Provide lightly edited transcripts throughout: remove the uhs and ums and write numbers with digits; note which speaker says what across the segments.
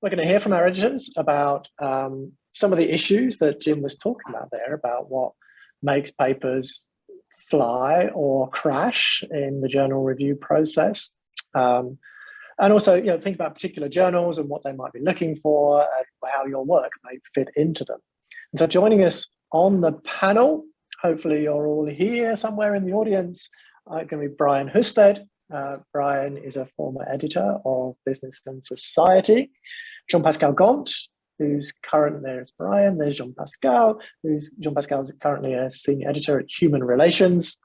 Speaker 1: we're going to hear from our editors about some of the issues that Jim was talking about there, about what makes papers fly or crash in the journal review process. And also, think about particular journals and what they might be looking for and how your work may fit into them. And so joining us on the panel, hopefully you're all here somewhere in the audience, going to be Brian Husted. Brian is a former editor of Business and Society. Jean-Pascal Gont, who's currently, there's Brian, there's Jean-Pascal, Jean-Pascal is currently a senior editor at Human Relations.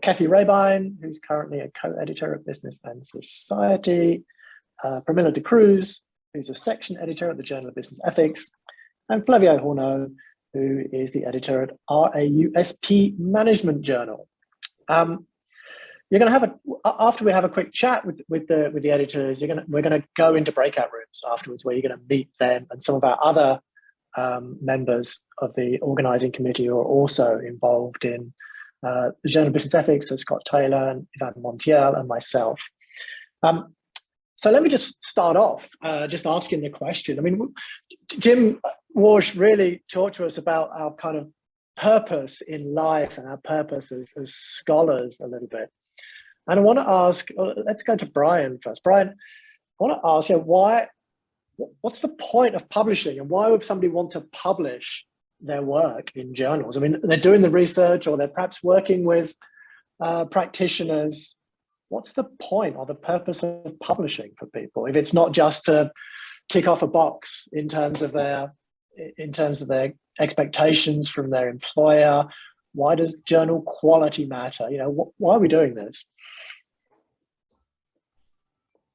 Speaker 1: Kathy Rabine, who's currently a co-editor of Business and Society. Pramila de Cruz, who's a section editor at the Journal of Business Ethics. And Flavio Horno, who is the editor at RAUSP Management Journal. You're going to have after we have a quick chat with the editors, we're going to go into breakout rooms afterwards where you're going to meet them and some of our other members of the organizing committee who are also involved in the Journal of Business Ethics, so Scott Taylor and Ivan Montiel and myself. So let me just start off just asking the question. I mean, Jim Walsh really talked to us about our kind of purpose in life and our purpose as scholars a little bit. And I want to ask, let's go to Brian first. Brian, I want to ask you, what's the point of publishing and why would somebody want to publish their work in journals? I mean, they're doing the research or they're perhaps working with practitioners. What's the point or the purpose of publishing for people if it's not just to tick off a box in terms of their expectations from their employer? Why does journal quality matter? Why are we doing this?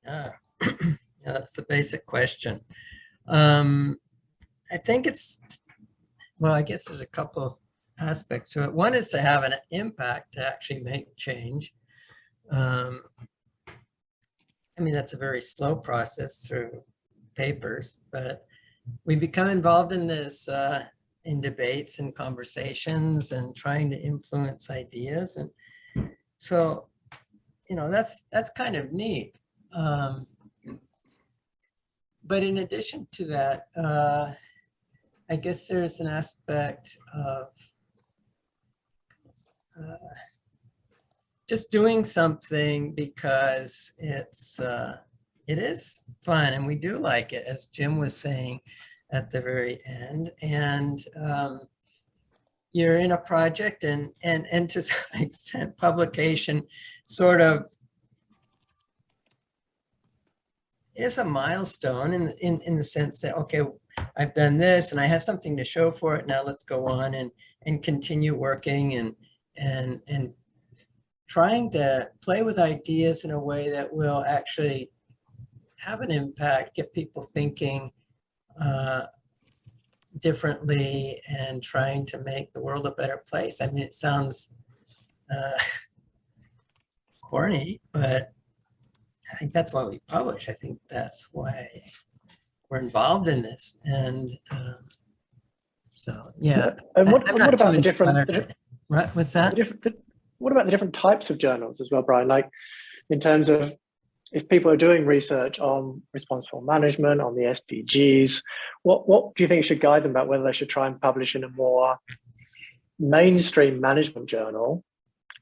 Speaker 2: Yeah, that's the basic question. I think I guess there's a couple of aspects to it. One is to have an impact, to actually make change. I mean, that's a very slow process through papers, but we become involved in this in debates and conversations and trying to influence ideas. And so, that's kind of neat. But in addition to that, I guess there's an aspect of just doing something because it is fun and we do like it, as Jim was saying at the very end. And you're in a project and to some extent publication sort of is a milestone in the sense that, okay, I've done this and I have something to show for it. Now let's go on and continue working and trying to play with ideas in a way that will actually have an impact, get people thinking differently and trying to make the world a better place. I mean, it sounds corny, but I think that's why we publish. I think that's why we're involved in this. And so, yeah.
Speaker 1: And what about the different...
Speaker 2: Right, what's that?
Speaker 1: What about the different types of journals as well, Brian? Like in terms of if people are doing research on responsible management, on the SDGs, what do you think should guide them about whether they should try and publish in a more mainstream management journal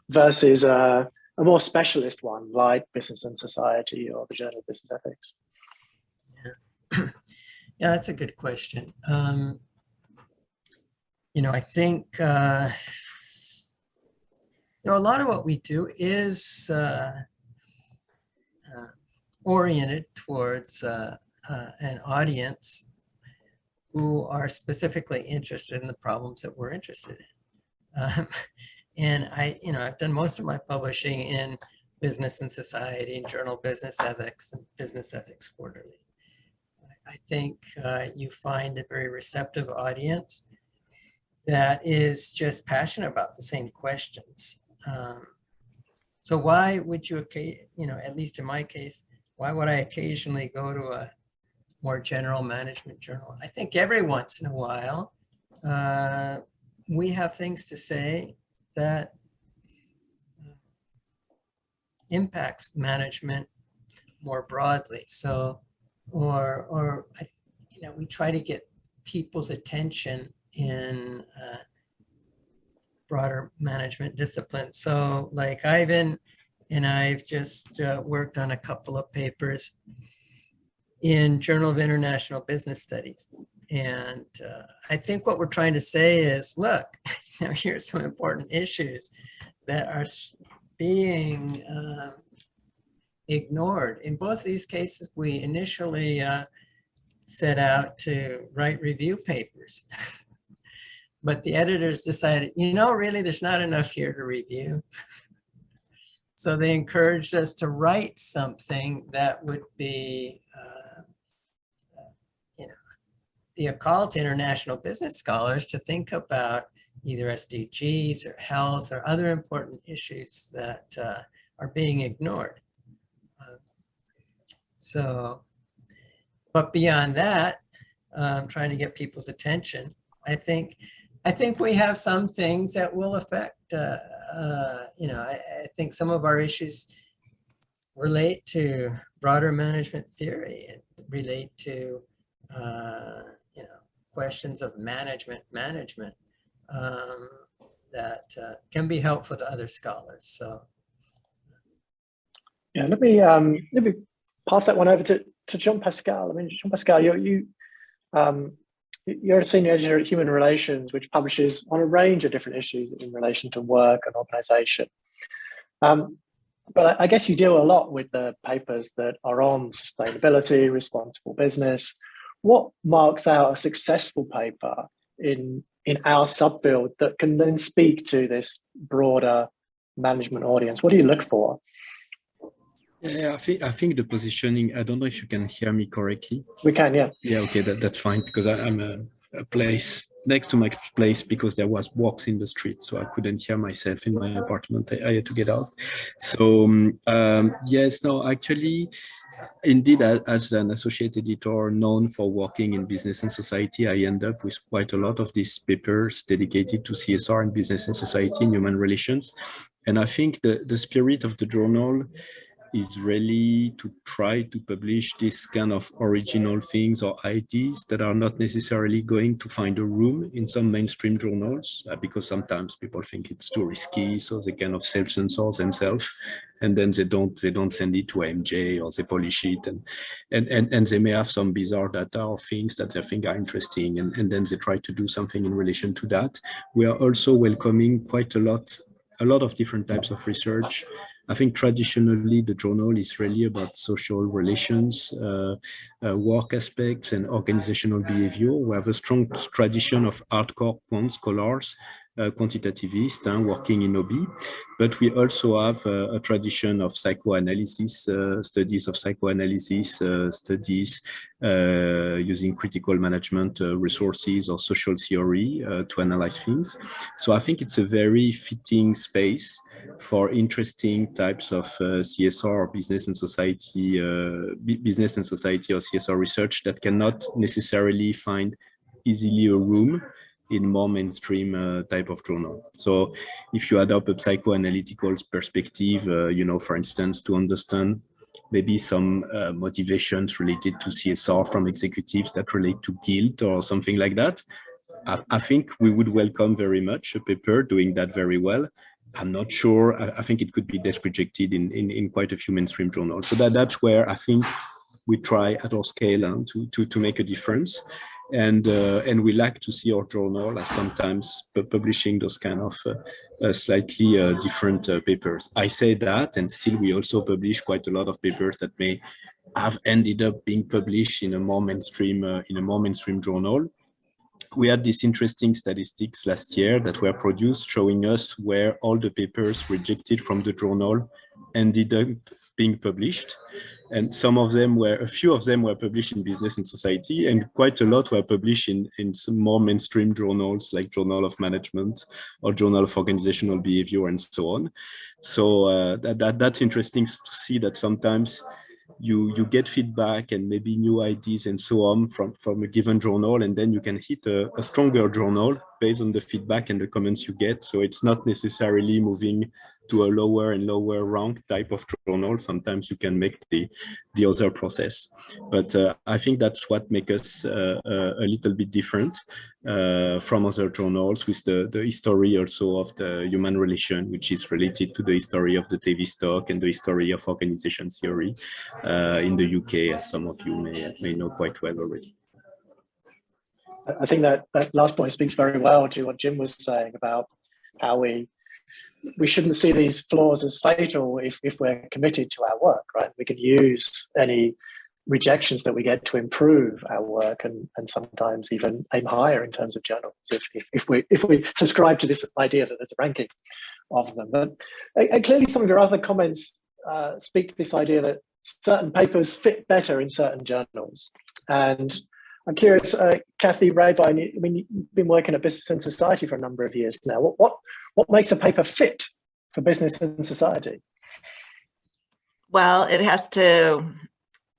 Speaker 1: versus a more specialist one like Business and Society or the Journal of Business Ethics?
Speaker 2: Yeah, yeah, that's a good question. I think a lot of what we do is oriented towards an audience who are specifically interested in the problems that we're interested in. And I've done most of my publishing in Business and Society and Journal of Business Ethics and Business Ethics Quarterly. I think you find a very receptive audience that is just passionate about the same questions. So why would you, at least in my case, why would I occasionally go to a more general management journal? I think every once in a while, we have things to say that impacts management more broadly. So or we try to get people's attention in broader management disciplines. So like Ivan and I've just worked on a couple of papers in Journal of International Business Studies. And I think what we're trying to say is, look, here's some important issues that are being ignored. In both of these cases, we initially set out to write review papers. But the editors decided, really, there's not enough here to review. So they encouraged us to write something that would be, be a call to international business scholars to think about either SDGs or health or other important issues that are being ignored. But beyond that, trying to get people's attention, I think we have some things that will affect, I think some of our issues relate to broader management theory and relate to, questions of management that can be helpful to other scholars. So,
Speaker 1: yeah, let me pass that one over to Jean Pascal. I mean, Jean Pascal, you're a senior editor at Human Relations, which publishes on a range of different issues in relation to work and organization. But I guess you deal a lot with the papers that are on sustainability, responsible business. What marks out a successful paper in our subfield that can then speak to this broader management audience? What do you look for?
Speaker 3: Yeah, I think the positioning, I don't know if you can hear me correctly.
Speaker 1: We can, yeah.
Speaker 3: Yeah, okay, that's fine, because I'm a place next to my place because there was walks in the street, so I couldn't hear myself in my apartment. I had to get out. So yes, no, actually, indeed, as an associate editor known for working in business and society, I end up with quite a lot of these papers dedicated to CSR and business and society and human relations. And I think the spirit of the journal is really to try to publish this kind of original things or ideas that are not necessarily going to find a room in some mainstream journals, because sometimes people think it's too risky, so they kind of self-censor themselves, and then they don't send it to MJ, or they polish it, and they may have some bizarre data or things that they think are interesting, and then they try to do something in relation to that. We are also welcoming quite a lot of different types of research. I think traditionally the journal is really about social relations, work aspects, and organizational behavior. We have a strong tradition of hardcore quant scholars, quantitativists working in OB, but we also have a tradition of psychoanalysis, studies of psychoanalysis, studies using critical management resources or social theory to analyze things. So I think it's a very fitting space for interesting types of CSR or business and society or CSR research that cannot necessarily find easily a room in more mainstream type of journal. So if you adopt a psychoanalytical perspective, for instance, to understand maybe some motivations related to CSR from executives that relate to guilt or something like that, I think we would welcome very much a paper doing that very well. I'm not sure. I think it could be desk rejected in quite a few mainstream journals. So that's where I think we try at our scale to make a difference. And we like to see our journal as sometimes publishing those kind of slightly different papers. I say that, and still we also publish quite a lot of papers that may have ended up being published in a more mainstream journal. We had these interesting statistics last year that were produced showing us where all the papers rejected from the journal ended up being published. And a few of them were published in Business and Society, and quite a lot were published in some more mainstream journals like Journal of Management or Journal of Organizational Behavior and so on. So that's interesting to see that sometimes you get feedback and maybe new ideas and so on from a given journal, and then you can hit a stronger journal based on the feedback and the comments you get. So it's not necessarily moving to a lower and lower rank type of journal. Sometimes you can make the other process. But I think that's what makes us a little bit different from other journals, with the history also of the human relation, which is related to the history of the Tavistock and the history of organization theory in the UK, as some of you may know quite well already.
Speaker 1: I think that last point speaks very well to what Jim was saying about how we shouldn't see these flaws as fatal if we're committed to our work, right? We can use any rejections that we get to improve our work and sometimes even aim higher in terms of journals if we subscribe to this idea that there's a ranking of them. But clearly some of your other comments speak to this idea that certain papers fit better in certain journals. And I'm curious, Kathy Rabine, I mean, you've been working at Business and Society for a number of years now. What makes a paper fit for Business and Society?
Speaker 4: Well, it has to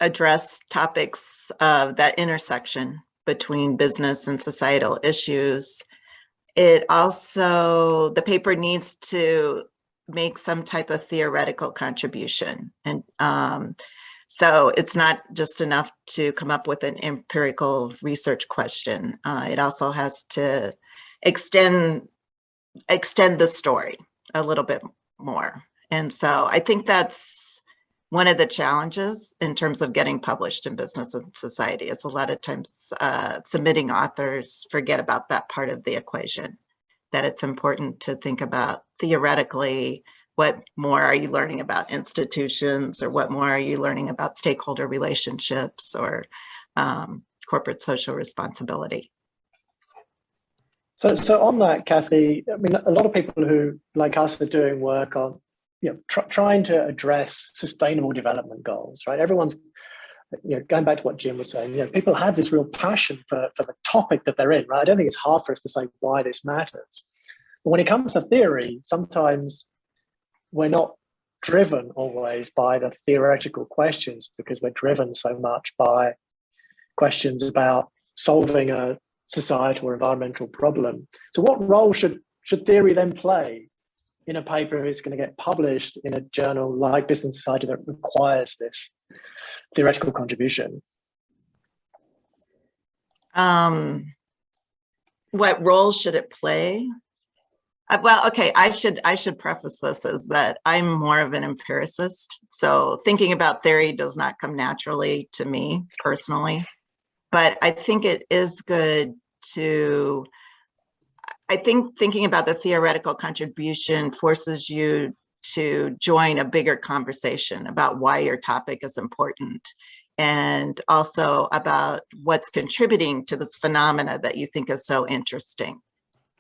Speaker 4: address topics of that intersection between business and societal issues. It also, the paper needs to make some type of theoretical contribution. And so it's not just enough to come up with an empirical research question. It also has to extend the story a little bit more. And so I think that's one of the challenges in terms of getting published in Business and Society. It's a lot of times submitting authors forget about that part of the equation, that it's important to think about theoretically, what more are you learning about institutions, or what more are you learning about stakeholder relationships or corporate social responsibility?
Speaker 1: So on that, Kathy, I mean, a lot of people who, like us, are doing work on, trying to address sustainable development goals, right? Everyone's, going back to what Jim was saying, people have this real passion for the topic that they're in, right? I don't think it's hard for us to say why this matters. But when it comes to theory, sometimes we're not driven always by the theoretical questions, because we're driven so much by questions about solving a societal or environmental problem. So what role should theory then play in a paper if it's going to get published in a journal like Business Society that requires this theoretical contribution?
Speaker 4: What role should it play? Well, okay, I should preface this as that I'm more of an empiricist. So thinking about theory does not come naturally to me personally, but I think it is good to, I think thinking about the theoretical contribution forces you to join a bigger conversation about why your topic is important, and also about what's contributing to this phenomena that you think is so interesting.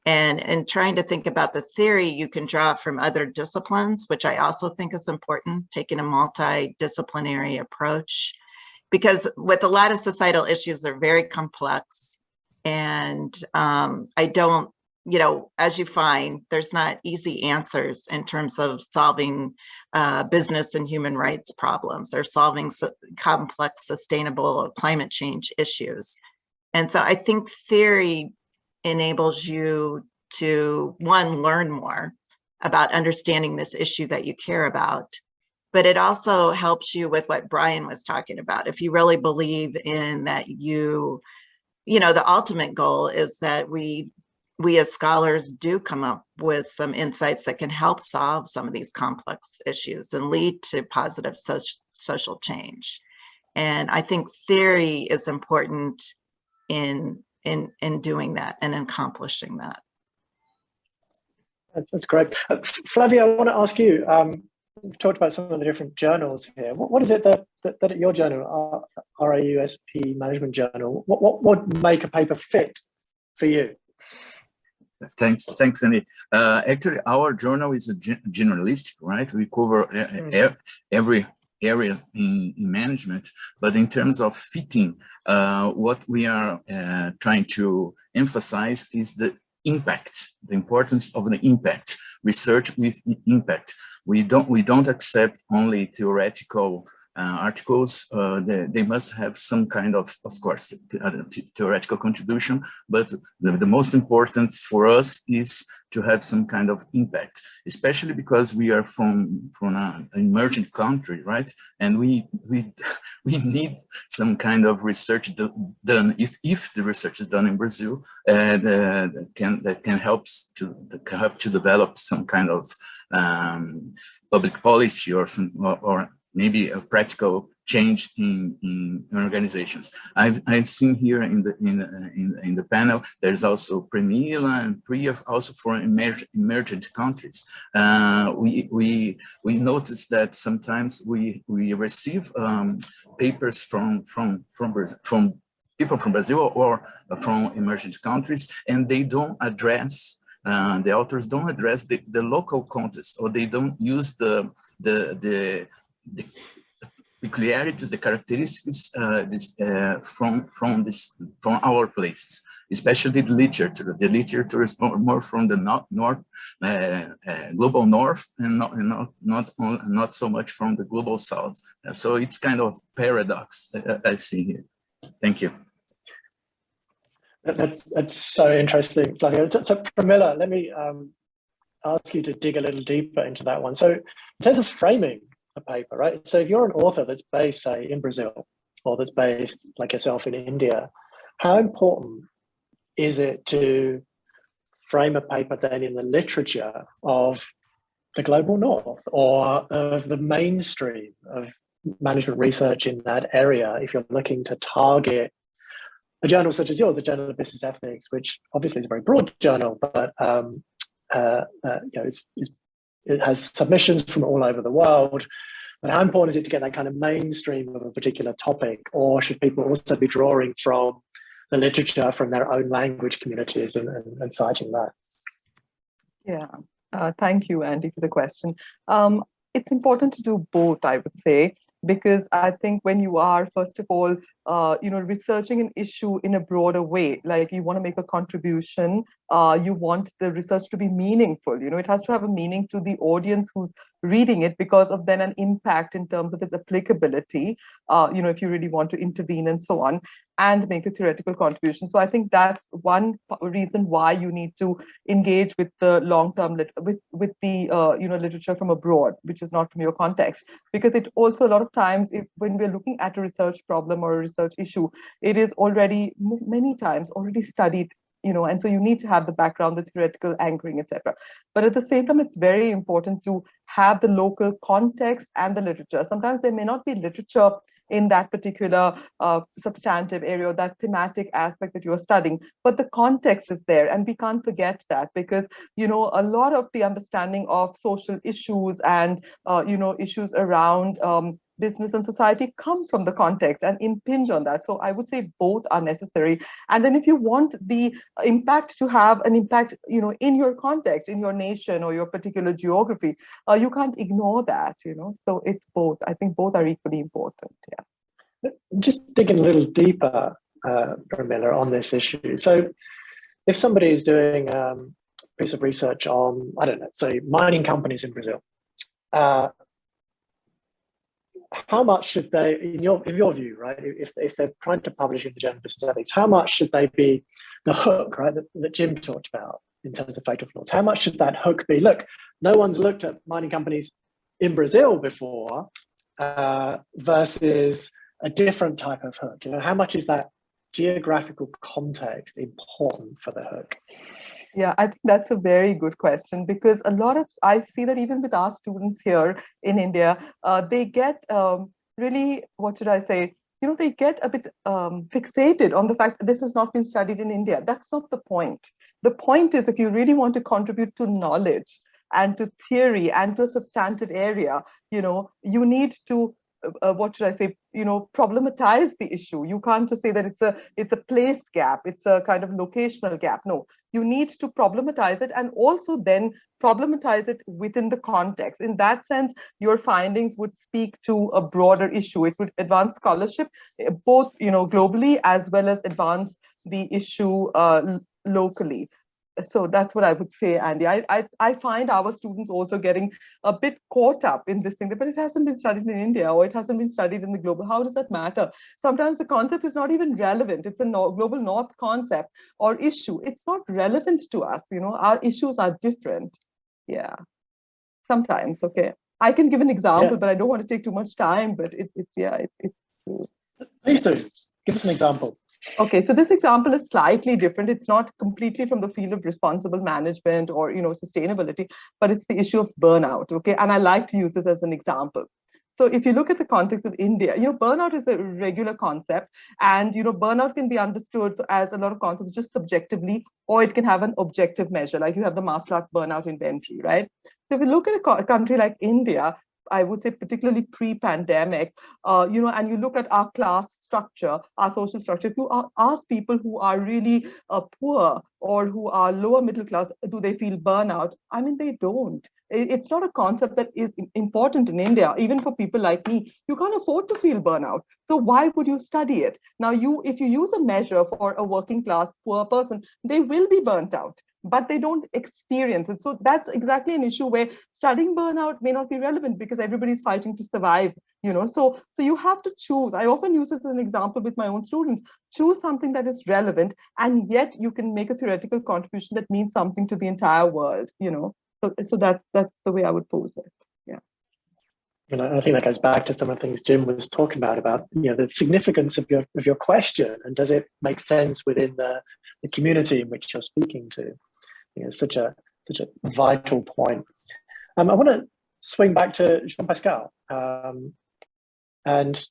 Speaker 4: And in trying to think about the theory, you can draw from other disciplines, which I also think is important, taking a multidisciplinary approach, because with a lot of societal issues, they're very complex. And I don't, as you find, there's not easy answers in terms of solving business and human rights problems, or solving complex sustainable climate change issues. And so I think theory enables you to, one, learn more about understanding this issue that you care about, but it also helps you with what Brian was talking about. If you really believe in that, the ultimate goal is that we as scholars do come up with some insights that can help solve some of these complex issues and lead to positive social change. And I think theory is important in doing that and accomplishing that.
Speaker 1: That's great. Flavia, I want to ask you, we've talked about some of the different journals here. What is it that at your journal, RAUSP Management Journal, what would make a paper fit for you?
Speaker 5: Thanks, Andy. Actually, our journal is a generalistic, right? We cover every area in management, but in terms of fitting, what we are trying to emphasize is the impact, the importance of the impact, research with impact. We don't accept only theoretical articles, they must have some kind of course, theoretical contribution, but the most important for us is to have some kind of impact, especially because we are from an emerging country, right? And we need some kind of research done, if the research is done in Brazil, that can help to develop some kind of public policy or maybe a practical change in organizations. I've seen here in the panel, there's also PRME and PRE also for emerging countries. We notice that sometimes we receive papers from people from Brazil or from emerging countries, and they don't address. The authors don't address the local context, or they don't use the peculiarities, the characteristics from our places, especially the literature. The literature is more from the global north, and not so much from the global south. So it's kind of paradox I see here. Thank you.
Speaker 1: That's so interesting. So Camilla, let me ask you to dig a little deeper into that one. So in terms of framing a paper, right? So if you're an author that's based, say, in Brazil, or that's based, like yourself, in India, how important is it to frame a paper then in the literature of the global north, or of the mainstream of management research in that area, if you're looking to target a journal such as yours, the Journal of Business Ethics, which obviously is a very broad journal, but it has submissions from all over the world. But how important is it to get that kind of mainstream of a particular topic, or should people also be drawing from the literature from their own language communities and citing that?
Speaker 6: Yeah, thank you, Andy, for the question. It's important to do both, I would say, because I think when you are, first of all, researching an issue in a broader way, like you want to make a contribution, you want the research to be meaningful. It has to have a meaning to the audience who's reading it, because of then an impact in terms of its applicability, if you really want to intervene and so on, and make a theoretical contribution. So I think that's one reason why you need to engage with the long-term, with the literature from abroad, which is not from your context, because it also, a lot of times, when we're looking at a research problem or a research issue, it is already many times already studied, and so you need to have the background, the theoretical anchoring, etc. But at the same time, it's very important to have the local context and the literature. Sometimes there may not be literature in that particular substantive area, that thematic aspect that you're studying, but the context is there, and we can't forget that, because a lot of the understanding of social issues and issues around business and society come from the context and impinge on that. So I would say both are necessary. And then if you want the impact to have an impact, in your context, in your nation or your particular geography, you can't ignore that, So it's both. I think both are equally important. Yeah.
Speaker 1: Just digging a little deeper, Pramila, on this issue. So if somebody is doing a piece of research on, I don't know, say mining companies in Brazil, how much should they, in your view, right, if they're trying to publish in the Journal of Business Ethics, how much should they be the hook, right, that Jim talked about in terms of fatal flaws? How much should that hook be? Look, no one's looked at mining companies in Brazil before versus a different type of hook. How much is that geographical context important for the hook?
Speaker 6: Yeah, I think that's a very good question, because I see that even with our students here in India, they get really, what should I say, they get a bit fixated on the fact that this has not been studied in India. That's not the point. The point is, if you really want to contribute to knowledge and to theory and to a substantive area, you need to what should I say, problematize the issue. You can't just say that it's a place gap, it's a kind of locational gap. No, you need to problematize it, and also then problematize it within the context. In that sense, your findings would speak to a broader issue. It would advance scholarship, both globally, as well as advance the issue locally. So that's what I would say, Andy. I find our students also getting a bit caught up in this thing, but it hasn't been studied in India or it hasn't been studied in the global. How does that matter? Sometimes the concept is not even relevant. It's a global north concept or issue. It's not relevant to us. Our issues are different. Yeah, sometimes. Okay. I can give an example, but I don't want to take too much time, but it's
Speaker 1: Please do. Give us an example.
Speaker 6: Okay, so this example is slightly different. It's not completely from the field of responsible management or sustainability, but it's the issue of burnout. Okay, and I like to use this as an example. So if you look at the context of India, burnout is a regular concept, and burnout can be understood as a lot of concepts just subjectively, or it can have an objective measure, like you have the Maslach burnout inventory, right? So if you look at a country like India, I would say particularly pre-pandemic, and you look at our class structure, our social structure, if you ask people who are really poor or who are lower middle class, do they feel burnout? I mean, they don't. It's not a concept that is important in India. Even for people like me, you can't afford to feel burnout. So why would you study it? Now, if you use a measure for a working class poor person, they will be burnt out, but they don't experience it. So that's exactly an issue where studying burnout may not be relevant because everybody's fighting to survive, So you have to choose. I often use this as an example with my own students. Choose something that is relevant, and yet you can make a theoretical contribution that means something to the entire world, So that's the way I would pose it. Yeah.
Speaker 1: And I think that goes back to some of the things Jim was talking about the significance of your question, and does it make sense within the community in which you're speaking to? Such a vital point. I want to swing back to Jean-Pascal and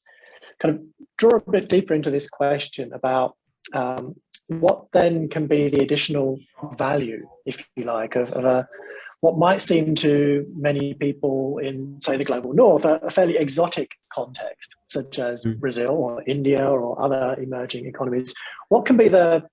Speaker 1: kind of draw a bit deeper into this question about what then can be the additional value, if you like, of what might seem to many people in, say, the global north, a fairly exotic context, such as Brazil or India or other emerging economies. What can be the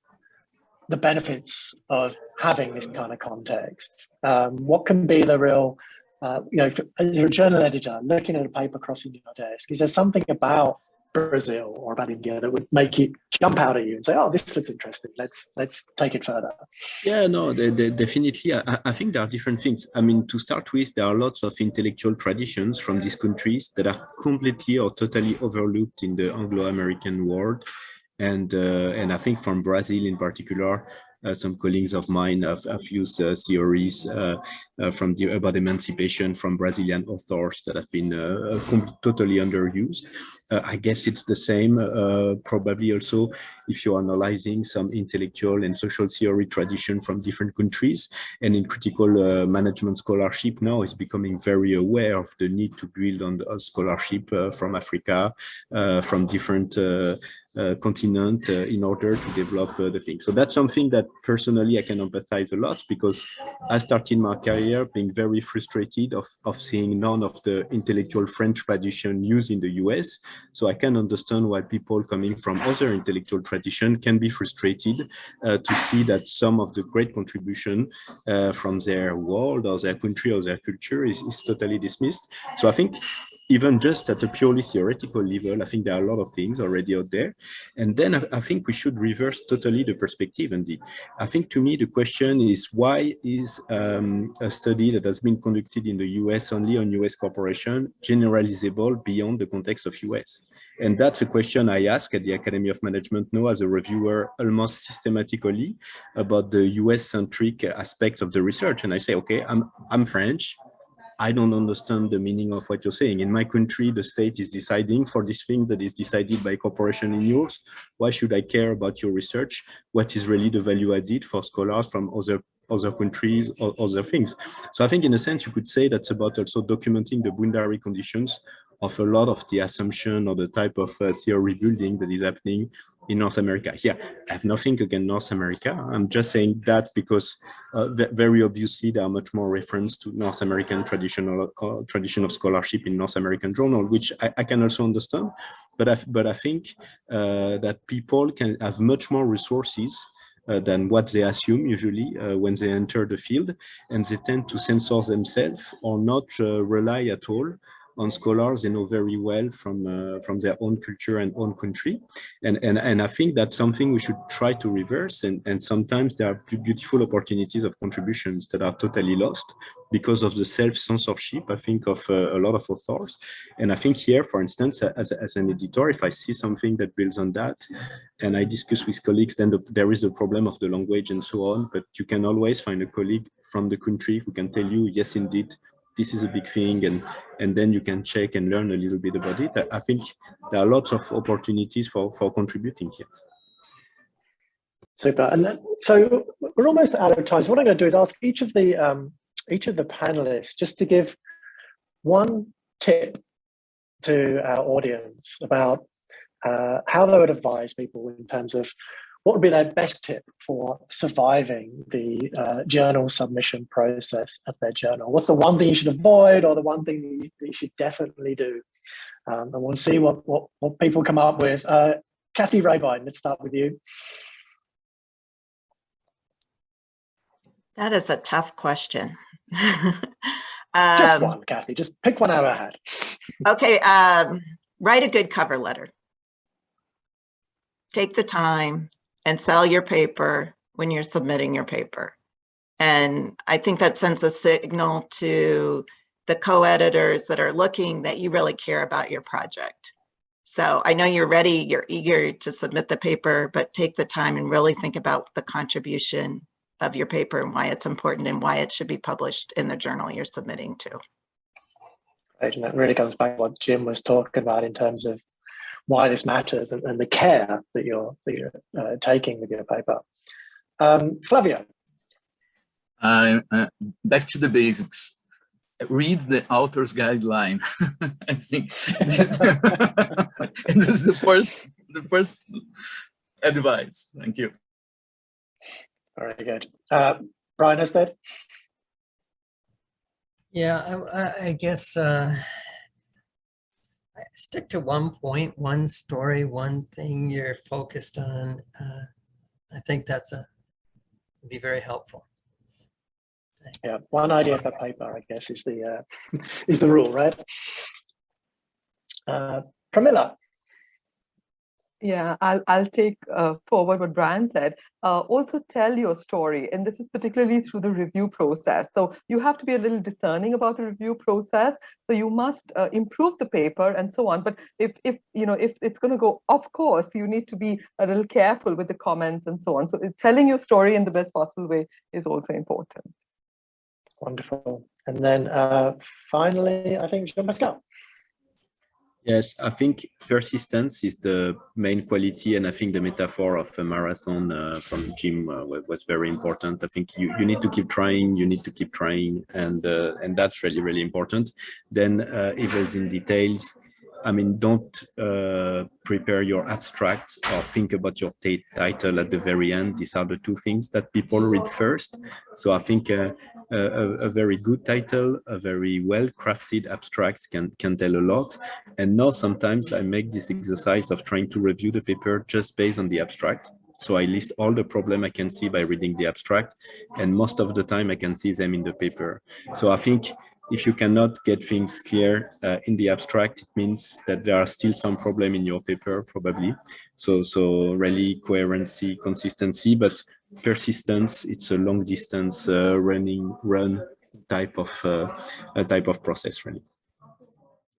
Speaker 1: benefits of having this kind of context? What can be the real, if you're a journal editor looking at a paper crossing your desk, is there something about Brazil or about India that would make it jump out at you and say, oh, this looks interesting, let's take it further?
Speaker 3: Yeah, no, definitely. I think there are different things. I mean, to start with, there are lots of intellectual traditions from these countries that are completely or totally overlooked in the Anglo-American world. And I think from Brazil in particular, some colleagues of mine have used theories about emancipation from Brazilian authors that have been totally underused. I guess it's the same, probably also if you're analyzing some intellectual and social theory tradition from different countries. And in critical management scholarship now is becoming very aware of the need to build on a scholarship from Africa, from different continent in order to develop the thing. So that's something that personally I can empathize a lot, because I started my career being very frustrated of seeing none of the intellectual French tradition used in the US. So I can understand why people coming from other intellectual tradition can be frustrated to see that some of the great contribution from their world or their country or their culture is totally dismissed. So I think even just at a purely theoretical level, I think there are a lot of things already out there. And then I think we should reverse totally the perspective. And I think to me, the question is, why is a study that has been conducted in the US only on US corporation generalizable beyond the context of US? And that's a question I ask at the Academy of Management now as a reviewer almost systematically about the US-centric aspects of the research. And I say, okay, I'm French. I don't understand the meaning of what you're saying. In my country, the state is deciding for this thing that is decided by a corporation in yours. Why should I care about your research? What is really the value added for scholars from other countries or other things? So I think in a sense, you could say that's about also documenting the boundary conditions of a lot of the assumption or the type of theory building that is happening in North America. Here, I have nothing against North America. I'm just saying that because very obviously there are much more reference to North American tradition of scholarship in North American journal, which I can also understand. But I think that people can have much more resources than what they assume usually when they enter the field, and they tend to censor themselves or not rely at all on scholars they know very well from their own culture and own country. And I think that's something we should try to reverse. And sometimes there are beautiful opportunities of contributions that are totally lost because of the self-censorship, I think, of a lot of authors. And I think here, for instance, as an editor, if I see something that builds on that, and I discuss with colleagues, then there is the problem of the language and so on, but you can always find a colleague from the country who can tell you, yes, indeed, this is a big thing, and then you can check and learn a little bit about it. I think there are lots of opportunities for contributing here.
Speaker 1: Super. And then, so we're almost out of time. So what I'm going to do is ask each of the panelists just to give one tip to our audience about how they would advise people in terms of what would be their best tip for surviving the journal submission process of their journal. What's the one thing you should avoid, or the one thing that you should definitely do? And we'll see what people come up with. Kathy Rabine, let's start with you.
Speaker 4: That is a tough question.
Speaker 1: Just one, Kathy. Just pick one out of a hat.
Speaker 4: Okay, write a good cover letter. Take the time and sell your paper when you're submitting your paper. And I think that sends a signal to the co-editors that are looking that you really care about your project. So I know you're ready, you're eager to submit the paper, but take the time and really think about the contribution of your paper and why it's important and why it should be published in the journal you're submitting to.
Speaker 1: Right, and that really comes back to what Jim was talking about in terms of why this matters and the care that you're taking with your paper. Flavio.
Speaker 5: Back to the basics. Read the author's guideline. I think this is the first advice. Thank you.
Speaker 1: Very good. Brian Ested?
Speaker 2: Yeah, I guess stick to one point, one story, one thing you're focused on. I think that's would be very helpful. Thanks.
Speaker 1: Yeah, one idea per paper, I guess, is the rule, right? Pramila.
Speaker 6: Yeah, I'll take forward what Brian said. Also tell your story, and this is particularly through the review process. So you have to be a little discerning about the review process. So you must improve the paper and so on. But if it's going to go, of course, you need to be a little careful with the comments and so on. So telling your story in the best possible way is also important.
Speaker 1: Wonderful. And then finally, I think Jean-Pascal.
Speaker 3: Yes, I think persistence is the main quality, and I think the metaphor of a marathon from Jim was very important. I think you need to keep trying, and that's really, really important. Then evils in details. I mean, don't prepare your abstract or think about your title at the very end. These are the two things that people read first. So I think a very good title, a very well-crafted abstract can tell a lot. And now sometimes I make this exercise of trying to review the paper just based on the abstract. So I list all the problems I can see by reading the abstract, and most of the time I can see them in the paper. So I think if you cannot get things clear in the abstract, it means that there are still some problem in your paper, probably. So really coherency, consistency, but persistence. It's a long distance run type of process, really.